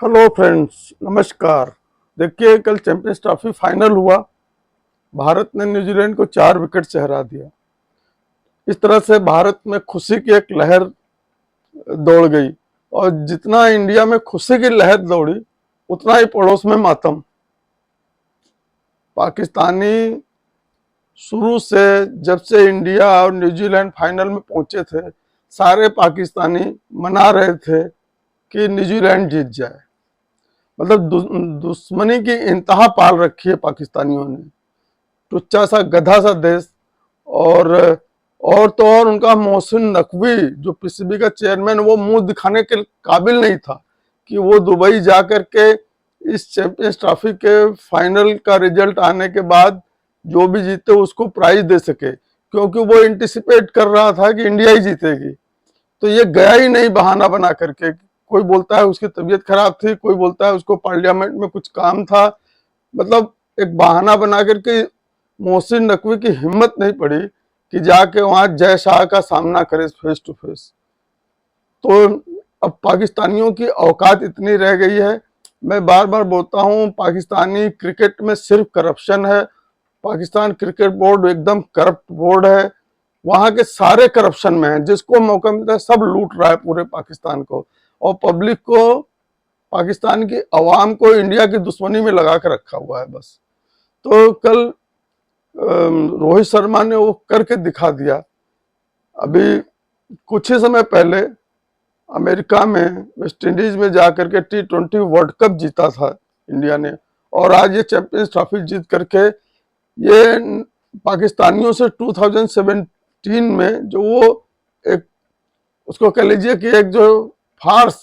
Hello friends, नमस्कार। देखिए, कल चैंपियंस ट्रॉफी फाइनल हुआ। भारत ने न्यूजीलैंड को 4 विकेट से हरा दिया। इस तरह से भारत में खुशी की एक लहर दौड़ गई, और जितना इंडिया में खुशी की लहर दौड़ी, उतना ही पड़ोस में मातम। पाकिस्तानी शुरू से, जब से इंडिया और न्यूजीलैंड फाइनल में पहुंचे थे, सारे पाकिस्तानी मना रहे थे कि न्यूजीलैंड जीत जाए। मतलब दुश्मनी की इंतहा पाल रखी है पाकिस्तानियों ने। टुच्चा सा गधा सा देश। और और तो और उनका मोहसिन नकवी, जो पीसीबी का चेयरमैन, वो मुंह दिखाने के काबिल नहीं था कि वो दुबई जा करके इस चैंपियंस ट्रॉफी के फाइनल का रिजल्ट आने के बाद जो भी जीते उसको प्राइज दे सके, क्योंकि वो एंटिसिपेट कर रहा था कि इंडिया ही जीतेगी। तो ये गया ही नहीं बहाना बना करके। कोई बोलता है उसकी तबीयत खराब थी, कोई बोलता है उसको पार्लियामेंट में कुछ काम था। मतलब एक बहाना बना करके मोहसिन नकवी की हिम्मत नहीं पड़ी कि जाके वहां जय शाह का सामना करे फेस टू फेस। तो अब पाकिस्तानियों की औकात इतनी रह गई है। मैं बार बार बोलता हूं, पाकिस्तानी क्रिकेट में सिर्फ करप्शन है। पाकिस्तान क्रिकेट बोर्ड एकदम करप्ट बोर्ड है। वहां के सारे करप्शन में है। जिसको मौका मिलता है सब लूट रहा है पूरे पाकिस्तान को, और पब्लिक को, पाकिस्तान की आवाम को इंडिया की दुश्मनी में लगा कर रखा हुआ है बस। तो कल रोहित शर्मा ने वो करके दिखा दिया। अभी कुछ ही समय पहले अमेरिका में, वेस्ट इंडीज में जाकर के T20 वर्ल्ड कप जीता था इंडिया ने, और आज ये चैंपियंस ट्रॉफी जीत करके ये पाकिस्तानियों से 2017 में जो वो एक, उसको कह लीजिए कि एक जो फार्स,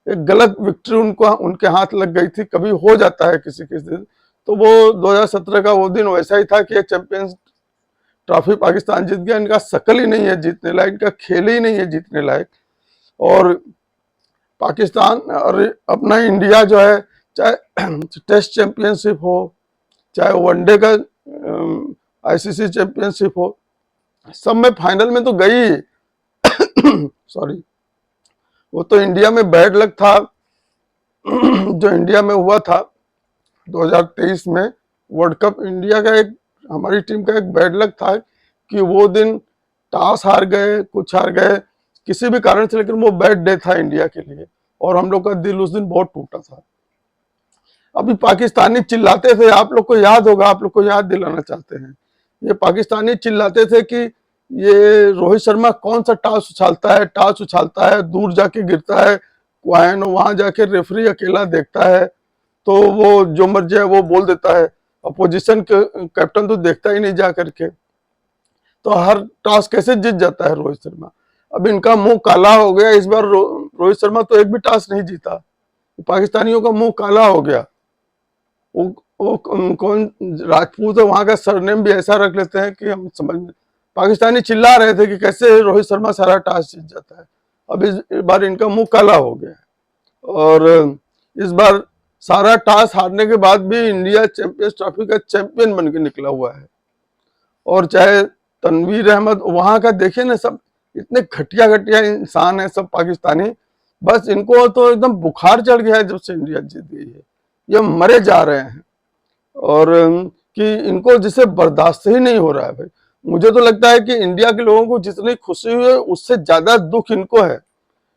एक गलत विक्ट्री उनको उनके हाथ लग गई थी। कभी हो जाता है किसी किसी दिन। तो वो 2017 का वो दिन वैसा ही था कि ये चैंपियंस ट्रॉफी पाकिस्तान जीत गया। इनका शकल ही नहीं है जीतने लायक, इनका खेल ही नहीं है जीतने लायक। और पाकिस्तान और अपना इंडिया जो है, चाहे टेस्ट चैंपियनशिप हो, चाहे वनडे का आईसीसी चैंपियनशिप हो, सब में फाइनल में तो गई। सॉरी, वो तो इंडिया में बैड लक था। जो इंडिया में हुआ था 2023 में वर्ल्ड कप, इंडिया का एक, हमारी टीम का एक बैड लक था कि वो दिन टॉस हार गए, कुछ हार गए किसी भी कारण से, लेकिन वो बैड डे था इंडिया के लिए, और हम लोग का दिल उस दिन बहुत टूटा था। अभी पाकिस्तानी चिल्लाते थे, आप लोग को याद होगा, आप लोग को याद दिलाना चाहते हैं। ये पाकिस्तानी चिल्लाते थे कि ये रोहित शर्मा कौन सा टॉस उछालता है, दूर जाके गिरता है, वहां जाके रेफरी अकेला देखता है, तो वो जो मर्जी है वो बोल देता है। अपोजिशन कैप्टन तो देखता ही नहीं जा करके। तो हर टॉस कैसे जीत जाता है रोहित शर्मा। अब इनका मुंह काला हो गया इस बार। रोहित शर्मा तो एक भी टॉस नहीं जीता। पाकिस्तानियों का मुंह काला हो गया। वो कौन राजपूत है, वहां का सरनेम भी ऐसा रख लेते हैं कि हम समझ में। पाकिस्तानी चिल्ला रहे थे कि कैसे रोहित शर्मा सारा टॉस जीत जाता है। अब इस बार इनका मुंह काला हो गया है। और इस बार सारा टॉस हारने के बाद भी इंडिया चैंपियंस ट्रॉफी का चैंपियन बन के निकला हुआ है। और चाहे तनवीर अहमद, वहां का देखिए ना, सब इतने घटिया घटिया इंसान है सब पाकिस्तानी। बस इनको तो एकदम बुखार चढ़ गया है जब से इंडिया जीत गई है। ये मरे जा रहे हैं, और कि इनको जिसे बर्दाश्त ही नहीं हो रहा है भाई। मुझे तो लगता है कि इंडिया के लोगों को जितनी खुशी हुई है उससे ज्यादा दुख इनको है।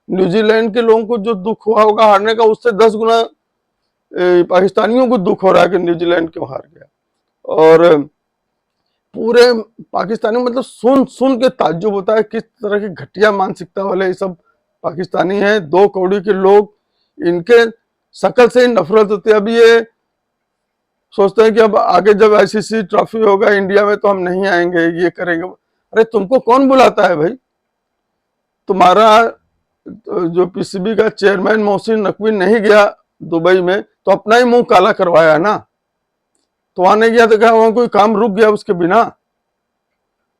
न्यूजीलैंड के लोगों को जो दुख हुआ होगा हारने का, उससे 10 गुना पाकिस्तानियों को दुख हो रहा है कि न्यूजीलैंड क्यों हार गया। और पूरे पाकिस्तानी, मतलब सुन सुन के ताज्जुब होता है किस तरह की घटिया मानसिकता वाले ये सब पाकिस्तानी हैं। 2 कौड़ी के लोग, इनके शकल से ही नफरत होती है। अभी ये सोचते हैं कि अब आगे जब आईसीसी ट्रॉफी होगा इंडिया में तो हम नहीं आएंगे, ये करेंगे। अरे तुमको कौन बुलाता है भाई? तुम्हारा जो पीसीबी का चेयरमैन मोहसिन नकवी नहीं गया दुबई में, तो अपना ही मुंह काला करवाया ना। तो वहां नहीं गया तो क्या वहां कोई काम रुक गया उसके बिना?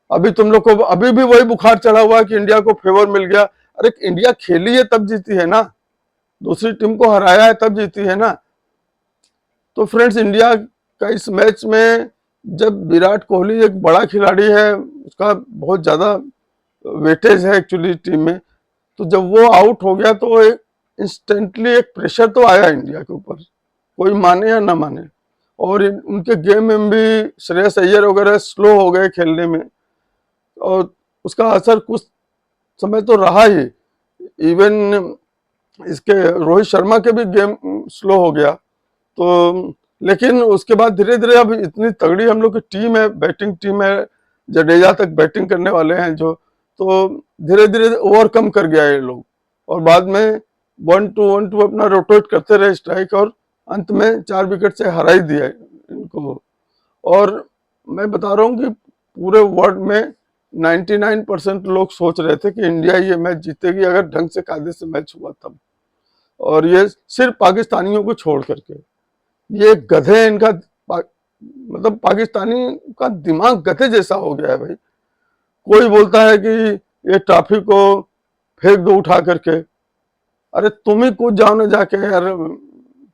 अभी तुम लोग को अभी भी वही बुखार चढ़ा हुआ है कि इंडिया को फेवर मिल गया। अरे इंडिया खेली है तब जीती है ना, दूसरी टीम को हराया है तब जीती है ना। तो फ्रेंड्स, इंडिया का इस मैच में, जब विराट कोहली एक बड़ा खिलाड़ी है, उसका बहुत ज्यादा वेटेज है एक्चुअली टीम में, तो जब वो आउट हो गया तो एक इंस्टेंटली एक प्रेशर तो आया इंडिया के ऊपर, कोई माने या ना माने। और उनके गेम में भी श्रेयस अय्यर वगैरह स्लो हो गए खेलने में, और उसका असर कुछ समय तो रहा ही। इवन इसके रोहित शर्मा के भी गेम स्लो हो गया। तो लेकिन उसके बाद धीरे धीरे अब इतनी तगड़ी हम लोग की टीम है, बैटिंग टीम है, जडेजा तक बैटिंग करने वाले हैं जो, तो धीरे धीरे ओवरकम कर गया ये लोग। और बाद में 1-2 अपना रोटेट करते रहे स्ट्राइक, और अंत में 4 विकेट से हरा ही दिया इनको। और मैं बता रहा हूँ कि पूरे वर्ल्ड में 99% लोग सोच रहे थे कि इंडिया ये मैच जीतेगी, अगर ढंग से कायदे से मैच हुआ तब। और ये सिर्फ पाकिस्तानियों को छोड़ करके, ये गधे इनका मतलब पाकिस्तानी का दिमाग गधे जैसा हो गया है भाई। कोई बोलता है कि ये ट्रॉफी को फेंक दो उठा करके, अरे तुम ही कूद जाओ ना जाके यार,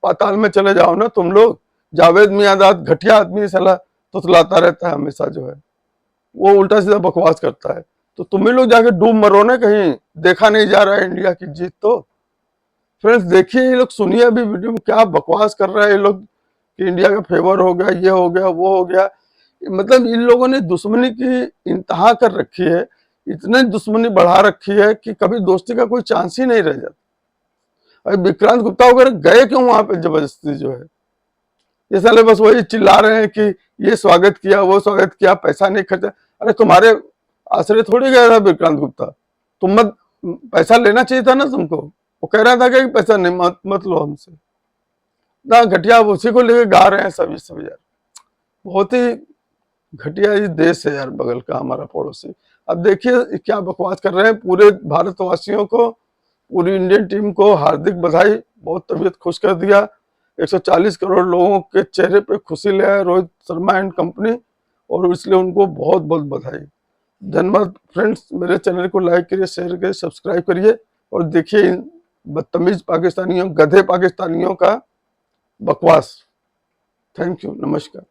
पाताल में चले जाओ ना तुम लोग। जावेद मियांदाद घटिया आदमी सलाह तुतलाता रहता है हमेशा जो है, वो उल्टा सीधा बकवास करता है। तो तुम ही लोग जाके डूब मरो ना कहीं, देखा नहीं जा रहा है इंडिया की जीत। तो फ्रेंड्स देखिए, ये लोग सुनिए अभी वीडियो में क्या बकवास कर रहा है ये लोग कि इंडिया का फेवर हो गया, ये हो गया, वो हो गया। मतलब इन लोगों ने दुश्मनी की इंतहा कर रखी है, इतने दुश्मनी बढ़ा रखी है कि कभी दोस्ती का कोई चांस ही नहीं रह जाता। अरे विक्रांत गुप्ता वगैरह गए क्यों वहां पे जबरदस्ती जो है? ये साले बस वही चिल्ला रहे हैं कि ये स्वागत किया, वो स्वागत किया, पैसा नहीं खर्चा। अरे तुम्हारे आश्रय थोड़ी गया था विक्रांत गुप्ता, तुम मत, पैसा लेना चाहिए था ना तुमको। वो कह रहा था कि पैसा नहीं, मत लो हमसे ना। घटिया उसी को लेके गा रहे हैं सब यार। बहुत ही घटिया ये देश है यार, बगल का हमारा पड़ोसी। अब देखिए क्या बकवास कर रहे हैं। पूरे भारतवासियों को, पूरी इंडियन टीम को हार्दिक बधाई, बहुत तबीयत खुश कर दिया। 140 करोड़ लोगों के चेहरे पे खुशी ले आया रोहित शर्मा एंड कंपनी, और इसलिए उनको बहुत बहुत बधाई। धन्यवाद फ्रेंड्स, मेरे चैनल को लाइक करिए, शेयर करिए, सब्सक्राइब करिए, और देखिए इन बदतमीज पाकिस्तानियों, गधे पाकिस्तानियों का बकवास। थैंक यू, नमस्कार।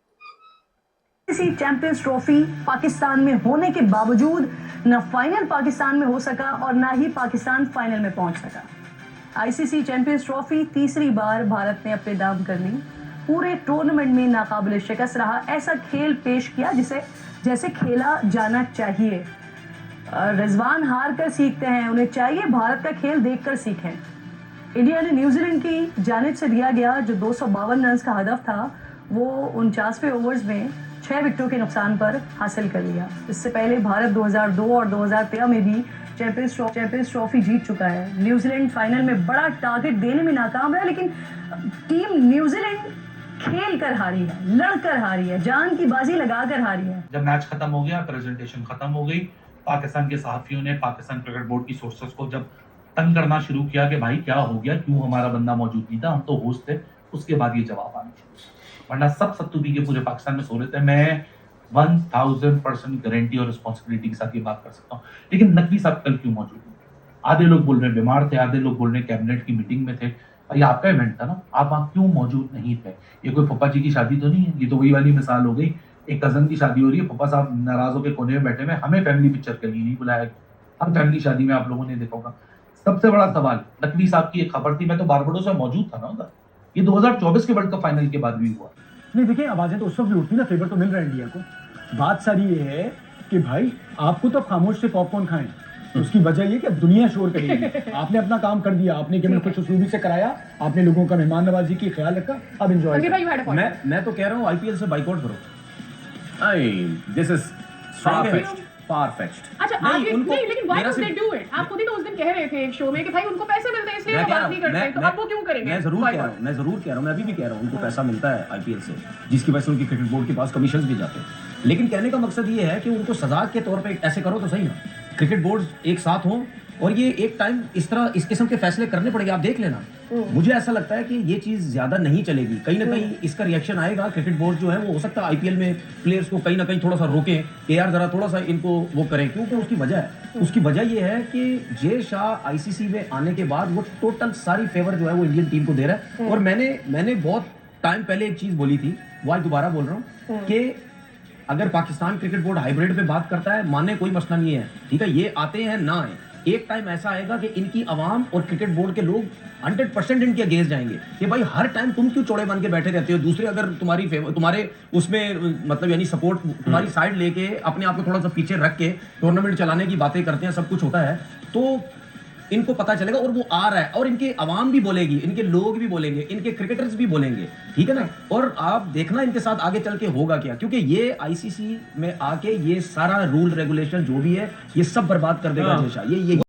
आईसीसी चैंपियंस ट्रॉफी पाकिस्तान में होने के बावजूद न फाइनल पाकिस्तान में हो सका और ना ही पाकिस्तान फाइनल में पहुंच सका। आईसीसी चैंपियंस ट्रॉफी तीसरी बार भारत ने अपने दाम कर ली। पूरे टूर्नामेंट में नाकाबिल शिकस्त रहा, ऐसा खेल पेश किया जिसे जैसे खेला जाना चाहिए। रिजवान हार कर सीखते हैं, उन्हें चाहिए भारत का खेल देखकर सीखें। इंडिया ने न्यूजीलैंड की जानिब से दिया गया जो 252 रन का हदफ था, वो 49वें ओवर्स में 6 विकेटों के नुकसान पर हासिल कर लिया। इससे पहले भारत 2002 और 2013 में भी चैंपियंस ट्रॉफी जीत चुका है। न्यूजीलैंड फाइनल में बड़ा टारगेट देने में नाकाम रहा, लेकिन टीम न्यूजीलैंड खेल कर हारी है, लड़कर हारी है, जान की बाजी लगाकर हारी है। जब मैच खत्म हो गया, प्रेजेंटेशन खत्म हो गई, पाकिस्तान के सहाफियों ने पाकिस्तान क्रिकेट बोर्ड की सोर्सेस को जब तंग करना शुरू किया कि भाई क्या हो गया, क्यों हमारा बंदा मौजूद नहीं था, हम तो होस्ट थे, उसके बाद ये जवाब आना शुरू। वरना सब सत्तू पी के पूरे पाकिस्तान में सो रहे थे। मैं 1000% गारंटी और रिस्पॉन्सिबिलिटी के साथ ये बात कर सकता हूँ। लेकिन नकवी साहब कल क्यों मौजूद नहीं? आधे लोग बोल रहे बीमार थे, आधे लोग बोल रहे कैबिनेट की मीटिंग में थे। भाई आपका इवेंट था ना, आप वहाँ क्यों मौजूद नहीं थे? ये कोई पप्पा जी की शादी तो नहीं है, ये तो वही वाली मिसाल हो गई, एक कजन की शादी हो रही है, पप्पा साहब नाराज होकर कोने में बैठे हुए, हमें फैमिली पिक्चर के लिए नहीं बुलाया, हम फैमिली शादी में आप लोगों ने देखा होगा। सबसे बड़ा सवाल, नकवी साहब की एक खबर थी, मैं तो बारबडोस में मौजूद था ना उधर, ये 2024 के वर्ल्ड कप फाइनल के बाद भी हुआ। नहीं देखिए, आवाजें तो उस वक्त भी उठती ना, फेवर तो मिल रहा है इंडिया को। बात सारी ये है कि भाई आपको तो खामोश से पॉपकॉर्न खाएं, उसकी वजह ये कि दुनिया शोर करेगी। आपने अपना काम कर दिया, आपने गेम खुश उसूबी से कराया, आपने लोगों का मेहमान नवाजी की ख्याल रखा, अब एंजॉय। मैं तो कह रहा हूँ आईपीएल से बाइकआउट करो। This is far-fetched. अच्छा आगे नहीं, लेकिन why don't they do it? आप खुद ही तो उस दिन कह रहे थे एक शो में कि भाई उनको पैसे मिलते हैं इसलिए वो बात नहीं करते, तो अब वो क्यों करेंगे? मैं जरूर कह रहा हूँ, मैं अभी भी कह रहा हूँ, उनको पैसा मिलता है आईपीएल से, जिसकी वजह से उनकी क्रिकेट बोर्ड के पास कमीशन भी जाते हैं। लेकिन कहने का मकसद ये है कि उनको सजा के तौर पे ऐसे करो तो सही ना, क्रिकेट बोर्ड एक साथ हो, और ये एक टाइम इस तरह इस किस्म के फैसले करने पड़ेंगे। आप देख लेना, मुझे ऐसा लगता है कि ये चीज ज्यादा नहीं चलेगी, कहीं ना कहीं इसका रिएक्शन आएगा। क्रिकेट बोर्ड जो है वो हो सकता है आईपीएल में प्लेयर्स को कहीं ना कहीं थोड़ा सा रोकें कि यार जरा थोड़ा सा इनको वो करें, क्योंकि उसकी वजह ये है कि जे शाह आईसीसी में आने के बाद वो टोटल सारी फेवर जो है वो इंडियन टीम को दे रहा है। और मैंने बहुत टाइम पहले एक चीज बोली थी, वो आज दोबारा बोल रहा हूँ कि अगर पाकिस्तान क्रिकेट बोर्ड हाइब्रिड पे बात करता है, माने कोई मसला नहीं है, ठीक है, ये आते हैं ना आए, एक टाइम ऐसा आएगा कि इनकी आवाम और क्रिकेट बोर्ड के लोग 100% इनके अगेंस्ट जाएंगे कि भाई हर टाइम तुम क्यों चौड़े बन के बैठे रहते हो, दूसरे अगर तुम्हारे उसमें मतलब यानी सपोर्ट तुम्हारी साइड लेके अपने आप को थोड़ा सा पीछे रख के टूर्नामेंट चलाने की बातें करते हैं, सब कुछ होता है, तो इनको पता चलेगा और वो आ रहा है और इनके आवाम भी बोलेगी, इनके लोग भी बोलेंगे, इनके क्रिकेटर्स भी बोलेंगे, ठीक है ना। और आप देखना इनके साथ आगे चल के होगा क्या, क्योंकि ये आईसीसी में आके ये सारा रूल रेगुलेशन जो भी है ये सब बर्बाद कर देगा। ये